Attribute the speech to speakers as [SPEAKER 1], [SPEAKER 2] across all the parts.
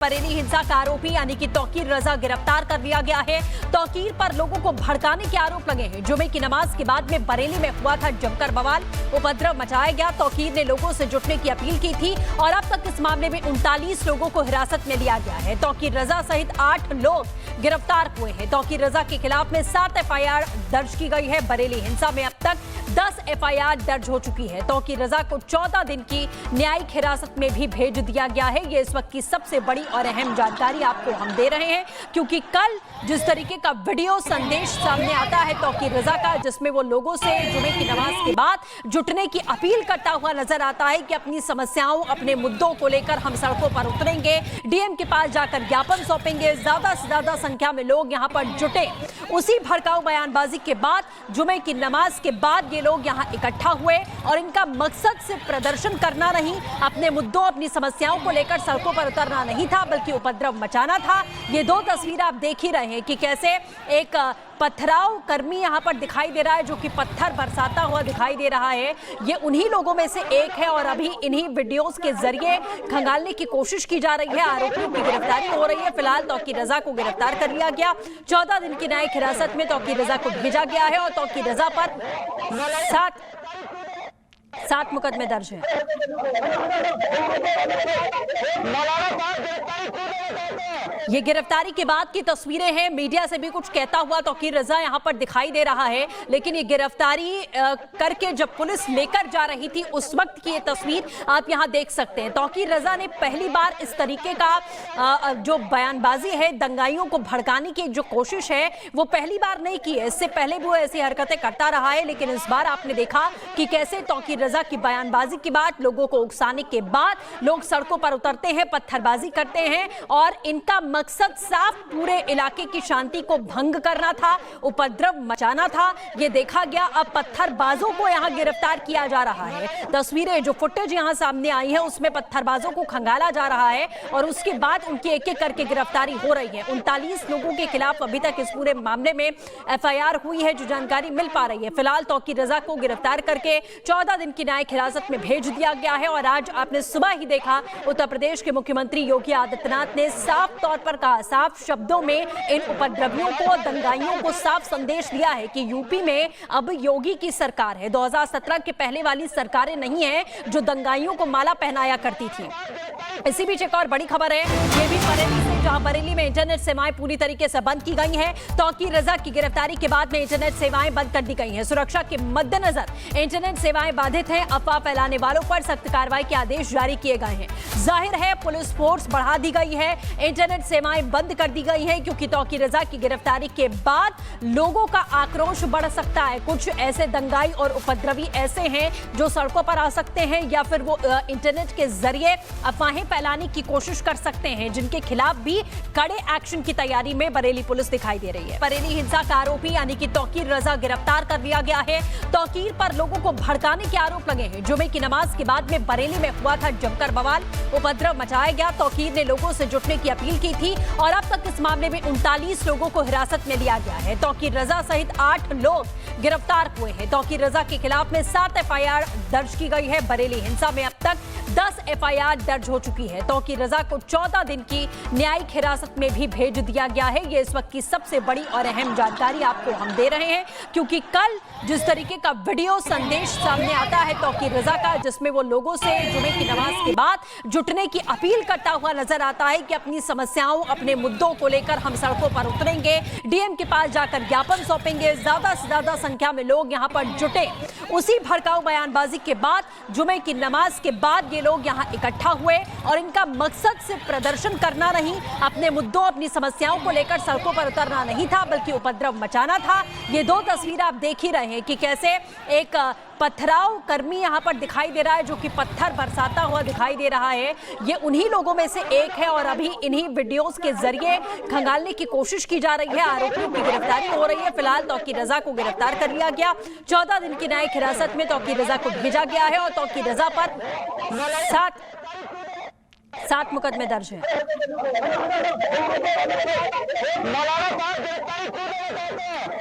[SPEAKER 1] बरेली हिंसा का आरोपी यानी कि तौकीर रजा गिरफ्तार कर लिया गया है। तौकीर पर लोगों को भड़काने के आरोप लगे हैं। जुमे की नमाज के बाद में बरेली में हुआ था जमकर बवाल, उपद्रव मचाया गया। तौकीर ने लोगों से जुटने की अपील की थी और अब तक इस मामले में 39 लोगों को हिरासत में लिया गया है। तौकीर रजा सहित 8 लोग गिरफ्तार हुए हैं। तौकीर रजा के खिलाफ में 7 FIR दर्ज की गई है। बरेली हिंसा में अब तक 10 FIR दर्ज हो चुकी है। तौकीर रजा को 14 दिन की न्यायिक हिरासत में भी भेज दिया गया है। ये इस वक्त की सबसे बड़ी और अहम जानकारी आपको हम दे रहे हैं, क्योंकि कल जिस तरीके का वीडियो संदेश सामने आता है तौकीर रजा का, जिसमें वो लोगों से जुमे की नमाज के बाद जुटने की अपील करता हुआ नजर आता है कि अपनी समस्याओं, अपने मुद्दों को लेकर हम सड़कों पर उतरेंगे, DM के पास जाकर ज्ञापन सौंपेंगे, ज्यादा से ज्यादा संख्या में लोग यहां पर जुटे। उसी भड़काऊ बयानबाजी के बाद जुमे की नमाज के बाद ये लोग यहां इकट्ठा हुए और इनका मकसद सिर्फ प्रदर्शन करना नहीं, अपने मुद्दों, अपनी समस्याओं को लेकर सड़कों पर उतरना नहीं था, बल्कि उपद्रव मचाना था। ये 2 तस्वीरें आप देख ही रहे हैं कि कैसे एक पथराव कर्मी यहां पर दिखाई दे रहा है, जो कि पत्थर बरसाता हुआ दिखाई दे रहा है। ये उन्हीं लोगों में से एक है और अभी इन्हीं वीडियोस के जरिए खंगालने की कोशिश की जा रही है। आरोपियों की गिरफ्तारी हो रही है। फिलहाल तौकीर रजा को गिरफ्तार कर लिया गया। 14 दिन की न्यायिक हिरासत में तौकीर रजा को भेजा गया है और तौकीर रजा पर 7 मुकदमे दर्ज हैं। ये गिरफ्तारी के बाद की तस्वीरें हैं। मीडिया से भी कुछ कहता हुआ तौकीर रजा यहां पर दिखाई दे रहा है, लेकिन ये गिरफ्तारी करके जब पुलिस लेकर जा रही थी उस वक्त की ये तस्वीर आप यहां देख सकते हैं। तौकीर रजा ने पहली बार इस तरीके का जो बयानबाजी है, दंगाइयों को भड़काने की जो कोशिश है, वो पहली बार नहीं की है। इससे पहले भी वो ऐसी हरकतें करता रहा है, लेकिन इस बार आपने देखा कि कैसे तौकीर रजा की बयानबाजी के बाद, लोगों को उकसाने के बाद लोग सड़कों पर उतरते हैं, पत्थरबाजी करते हैं और इनका मकसद साफ पूरे इलाके की शांति को भंग करना था, उपद्रव मचाना था। ये देखा गया। अब पत्थरबाजों को यहां गिरफ्तार किया जा रहा है। तस्वीरें, जो फुटेज यहां सामने आई है, उसमें पत्थरबाजों को खंगाला जा रहा है और उसके बाद उनकी एक-एक करके गिरफ्तारी हो रही है। 39 लोगों के खिलाफ अभी तक इस पूरे मामले में FIR हुई है, जो जानकारी मिल पा रही है। फिलहाल तौकीर रजा को गिरफ्तार करके 14 दिन की न्यायिक हिरासत में भेज दिया गया है और आज आपने सुबह ही देखा, उत्तर प्रदेश के मुख्यमंत्री योगी आदित्यनाथ ने साफ तौर पर कहा, साफ शब्दों में इन उपद्रवियों को, दंगाइयों को साफ संदेश दिया है कि यूपी में अब योगी की सरकार है। 2017 के पहले वाली सरकारें नहीं है जो दंगाइयों को माला पहनाया करती थी। इसी बीच एक और बड़ी खबर है, ये भी बरेली से, जहां बरेली में इंटरनेट सेवाएं पूरी तरीके से बंद की गई हैं। तौकीर रजा की गिरफ्तारी के बाद में इंटरनेट सेवाएं बंद कर दी गई हैं। सुरक्षा के मद्देनजर इंटरनेट सेवाएं बाधित हैं। अफवाह फैलाने वालों पर सख्त कार्रवाई के आदेश जारी किए गए हैं। जाहिर है पुलिस फोर्स बढ़ा दी गई है, इंटरनेट सेवाएं बंद कर दी गई हैं, क्योंकि तौकीर रजा की गिरफ्तारी के बाद लोगों का आक्रोश बढ़ सकता है। कुछ ऐसे दंगाई और उपद्रवी ऐसे हैं जो सड़कों पर आ सकते हैं या फिर वो इंटरनेट के जरिए अफवाहें फैलाने की कोशिश कर सकते हैं, जिनके खिलाफ भी कड़े एक्शन की तैयारी में बरेली पुलिस दिखाई दे रही है। बरेली हिंसा का आरोपी यानी कि तौकीर रजा गिरफ्तार कर लिया गया है। तौकीर पर लोगों को भड़काने के आरोप लगे हैं। जुमे की नमाज के बाद में बरेली में हुआ था जमकर बवाल, उपद्रव मचाया गया। तौकीर ने लोगों से जुटने की अपील की थी और अब तक इस मामले में 39 लोगों को हिरासत में लिया गया है। तौकीर रजा सहित 8 लोग गिरफ्तार हुए हैं। तौकीर रजा के खिलाफ में 7 FIR दर्ज की गई है। बरेली हिंसा में अब तक 10 FIR दर्ज हो चुकी है। तौकीर रजा को 14 दिन की न्यायिक हिरासत में भी भेज दिया गया है। ये इस वक्त की सबसे बड़ी और अहम जानकारी आपको हम दे रहे हैं, क्योंकि कल जिस तरीके का वीडियो संदेश सामने आता है तौकीर रजा का, जिसमें वो लोगों से जुमे की नमाज के बाद जुटने की अपील करता हुआ नजर आता है कि अपनी समस्याओं, अपने मुद्दों को लेकर हम सड़कों पर उतरेंगे, DM के पास जाकर ज्ञापन सौंपेंगे, ज्यादा से ज्यादा संख्या में लोग यहां पर जुटे। उसी भड़काऊ बयानबाजी के बाद, जुमे की नमाज के बाद ये लोग यहां इकट्ठा हुए और इनका मकसद सिर्फ प्रदर्शन करना नहीं, अपने मुद्दों, अपनी समस्याओं को लेकर सड़कों पर उतरना नहीं था, बल्कि उपद्रव मचाना था। ये 2 तस्वीरें आप देख ही रहे हैं कि कैसे एक पथराव कर्मी यहां पर दिखाई दे रहा है, जो कि पत्थर बरसाता हुआ दिखाई दे रहा है। ये उन्हीं लोगों में से एक है और अभी इन्हीं वीडियोस के जरिए खंगालने की कोशिश की जा रही है। आरोपियों की गिरफ्तारी हो रही है। फिलहाल तौकीर रजा को गिरफ्तार कर लिया गया। 14 दिन की न्यायिक हिरासत में तौकीर रजा को भेजा गया है और तौकीर रजा पर 7 मुकदमे दर्ज हैं।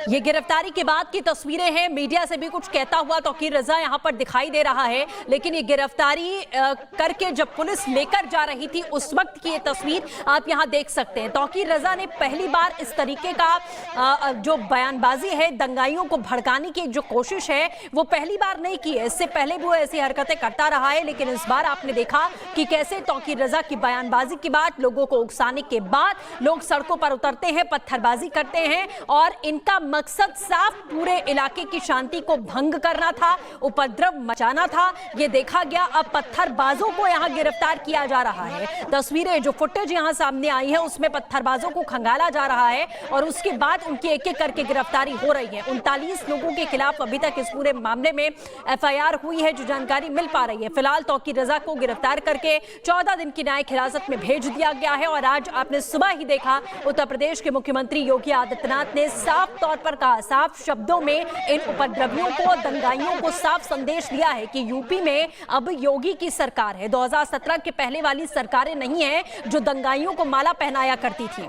[SPEAKER 1] ये गिरफ्तारी के बाद की तस्वीरें हैं। मीडिया से भी कुछ कहता हुआ तौकीर रजा यहां पर दिखाई दे रहा है, लेकिन ये गिरफ्तारी करके जब पुलिस लेकर जा रही थी उस वक्त की ये तस्वीर आप यहां देख सकते हैं। तौकीर रजा ने पहली बार इस तरीके का जो बयानबाजी है, दंगाइयों को भड़काने की जो कोशिश है, वो पहली बार नहीं की है। इससे पहले भी वो ऐसी हरकतें करता रहा है, लेकिन इस बार आपने देखा कि कैसे तौकीर रजा की बयानबाजी के बाद, लोगों को उकसाने के बाद लोग सड़कों पर उतरते हैं, पत्थरबाजी करते हैं और इनका मकसद साफ पूरे इलाके की शांति को भंग करना था, उपद्रव मचाना था। ये देखा गया। अब पत्थरबाजों को यहां गिरफ्तार किया जा रहा है। तस्वीरें, जो फुटेज यहां सामने आई है, उसमें पत्थरबाजों को खंगाला जा रहा है और उसके बाद उनकी एक एक करके गिरफ्तारी हो रही है। 39 लोगों के खिलाफ अभी तक इस पूरे मामले में एफआईआर हुई है, जो जानकारी मिल पा रही है। फिलहाल तौकीर रजा को गिरफ्तार करके 14 दिन की न्यायिक हिरासत में भेज दिया गया है और आज आपने सुबह ही देखा, उत्तर प्रदेश के मुख्यमंत्री योगी आदित्यनाथ ने साफ तौर पर कहा, साफ शब्दों में इन उपद्रवियों को, दंगाइयों को साफ संदेश दिया है कि यूपी में अब योगी की सरकार है। 2017 के पहले वाली सरकारें नहीं है जो दंगाइयों को माला पहनाया करती थी।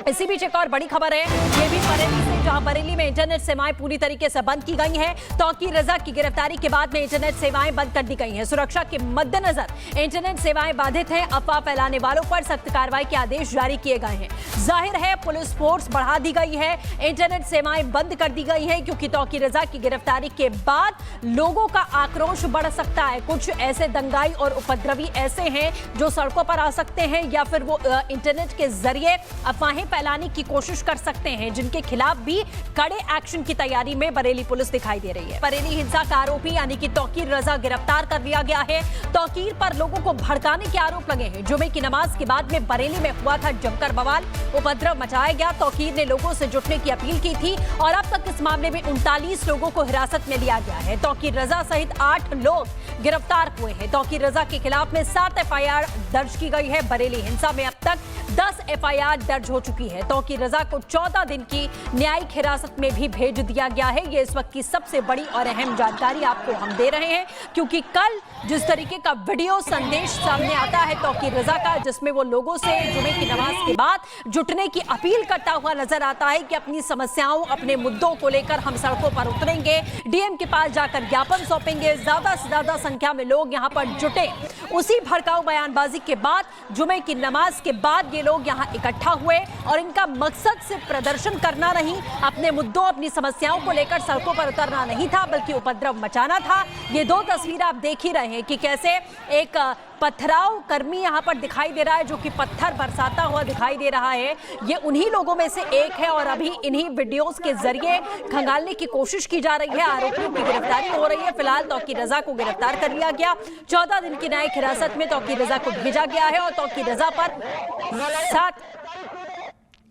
[SPEAKER 1] इसी बीच एक और बड़ी खबर है, ये भी बरेली से, जहां बरेली में इंटरनेट सेवाएं पूरी तरीके से बंद की गई हैं। तौकीर रजा की गिरफ्तारी के बाद में इंटरनेट सेवाएं बंद कर दी गई हैं। सुरक्षा के मद्देनजर इंटरनेट सेवाएं बाधित हैं। अफवाह फैलाने वालों पर सख्त कार्रवाई के आदेश जारी किए गए हैं। जाहिर है पुलिस फोर्स बढ़ा दी गई है, इंटरनेट सेवाएं बंद कर दी गई हैं, क्योंकि तौकीर रजा की गिरफ्तारी के बाद लोगों का आक्रोश बढ़ सकता है। कुछ ऐसे दंगाई और उपद्रवी ऐसे हैं जो सड़कों पर आ सकते हैं या फिर वो इंटरनेट के जरिए अफवाहें फैलाने की कोशिश कर सकते हैं, जिनके खिलाफ भी कड़े एक्शन की तैयारी में बरेली पुलिस दिखाई दे रही है। बरेली हिंसा का आरोपी यानी कि तौकीर रजा गिरफ्तार कर लिया गया है। तौकीर पर लोगों को भड़काने के आरोप लगे हैं। जुमे की नमाज के बाद में बरेली में हुआ था जमकर बवाल, उपद्रव मचाया गया। तौकीर ने लोगों से जुटने की अपील की थी और अब तक इस मामले में 39 लोगों को हिरासत में लिया गया है। तौकीर रजा सहित 8 लोग गिरफ्तार हुए हैं। तौकीर रजा के खिलाफ में 7 एफआईआर दर्ज की गई है। बरेली हिंसा में अब तक 10 एफआईआर दर्ज हो चुकी है। तौकीर रजा को 14 दिन की न्यायिक हिरासत में भी भेज दिया गया है। ये इस वक्त की सबसे बड़ी और अहम जानकारी आपको हम दे रहे हैं, क्योंकि कल जिस तरीके का वीडियो संदेश सामने आता है तौकीर रजा का, जिसमें वो लोगों से जुमे की नमाज के बाद जुटने की अपील करता हुआ नजर आता है कि अपनी समस्याओं, अपने मुद्दों को लेकर हम सड़कों पर उतरेंगे, डीएम के पास जाकर ज्ञापन सौंपेंगे, ज्यादा से ज्यादा संख्या में लोग यहां पर जुटे। उसी भड़काऊ बयानबाजी के बाद, जुमे की नमाज के बाद ये लोग यहां इकट्ठा हुए और इनका मकसद सिर्फ प्रदर्शन करना नहीं, अपने मुद्दों, अपनी समस्याओं को लेकर सड़कों पर उतरना नहीं था, बल्कि उपद्रव मचाना था। ये 2 तस्वीर आप देख ही रहे हैं कि कैसे एक पथराव कर्मी यहां पर दिखाई दे रहा है, जो कि पत्थर बरसाता हुआ दिखाई दे रहा है। ये उन्हीं लोगों में से एक है और अभी इन्हीं वीडियोस के जरिए खंगालने की कोशिश की जा रही है। आरोपियों की गिरफ्तारी हो रही है। फिलहाल तौकीर रजा को गिरफ्तार कर लिया गया। 14 दिन की न्यायिक हिरासत में तौकीर रजा को भेजा गया है और तौकीर रजा पर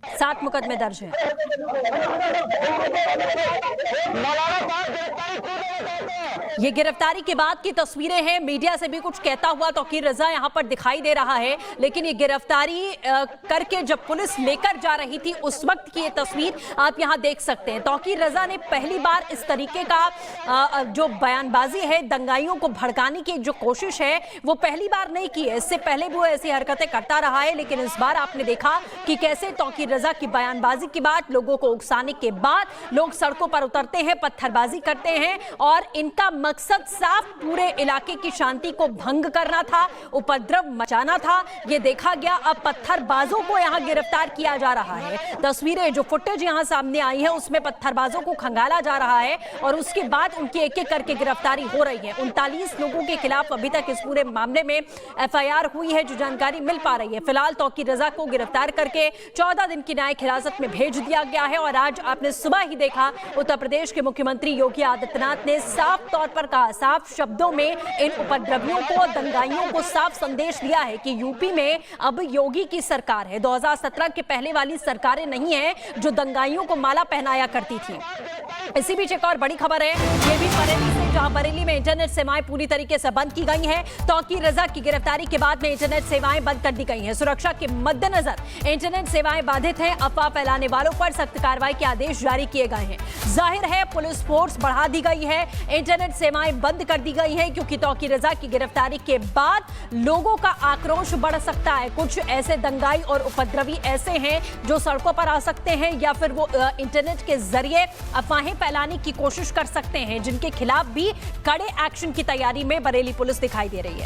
[SPEAKER 1] 7 मुकदमे दर्ज हैं। ये गिरफ्तारी के बाद की तस्वीरें हैं। मीडिया से भी कुछ कहता हुआ तौकीर रजा यहां पर दिखाई दे रहा है, लेकिन ये गिरफ्तारी करके जब पुलिस लेकर जा रही थी उस वक्त की ये तस्वीर आप यहां देख सकते हैं। तौकीर रजा ने पहली बार इस तरीके का जो बयानबाजी है, दंगाइयों को भड़काने की जो कोशिश है, वो पहली बार नहीं की है। इससे पहले भी वो ऐसी हरकतें करता रहा है, लेकिन इस बार आपने देखा कि कैसे तौकीर रजा की बयानबाजी के बाद, लोगों को उकसाने के बाद लोग सड़कों पर उतरते हैं, पत्थरबाजी करते हैं और इनका मकसद साफ पूरे इलाके की शांति को भंग करना था, उपद्रव मचाना था। ये देखा गया। अब पत्थरबाजों को यहां गिरफ्तार किया जा रहा है। तस्वीरें, जो फुटेज यहां सामने आई है, उसमें पत्थरबाजों को खंगाला जा रहा है और उसके बाद उनकी एक एक करके गिरफ्तारी हो रही है। 39 लोगों के खिलाफ अभी तक इस पूरे मामले में एफआईआर हुई है, जो जानकारी मिल पा रही है। फिलहाल तौकीर रजा को गिरफ्तार करके 14 दिन की न्यायिक हिरासत में भेज दिया गया है और आज आपने सुबह ही देखा, उत्तर प्रदेश के मुख्यमंत्री योगी आदित्यनाथ ने साफ तौर पर कहा, साफ शब्दों में इन उपद्रवियों को, दंगाइयों को साफ संदेश दिया है कि यूपी में अब योगी की सरकार है। 2017 के पहले वाली सरकारें नहीं है जो दंगाइयों को माला पहनाया करती थी। इसी बीच एक और बड़ी खबर है, ये भी बरेली से, जहां बरेली में इंटरनेट सेवाएं पूरी तरीके से बंद की गई हैं। तौकीर रजा की गिरफ्तारी के बाद में इंटरनेट सेवाएं बंद कर दी गई हैं। सुरक्षा के मद्देनजर इंटरनेट सेवाएं बाधित संबंधित हैं अफवाह फैलाने वालों पर सख्त कार्रवाई के आदेश जारी किए गए हैं। जाहिर है पुलिस फोर्स बढ़ा दी गई है, इंटरनेट सेवाएं बंद कर दी गई हैं क्योंकि तौकीर रजा की गिरफ्तारी के बाद लोगों का आक्रोश बढ़ सकता है। कुछ ऐसे दंगाई और उपद्रवी ऐसे हैं जो सड़कों पर आ सकते हैं या फिर वो इंटरनेट के जरिए अफवाहें फैलाने की कोशिश कर सकते हैं, जिनके खिलाफ भी कड़े एक्शन की तैयारी में बरेली पुलिस दिखाई दे रही है।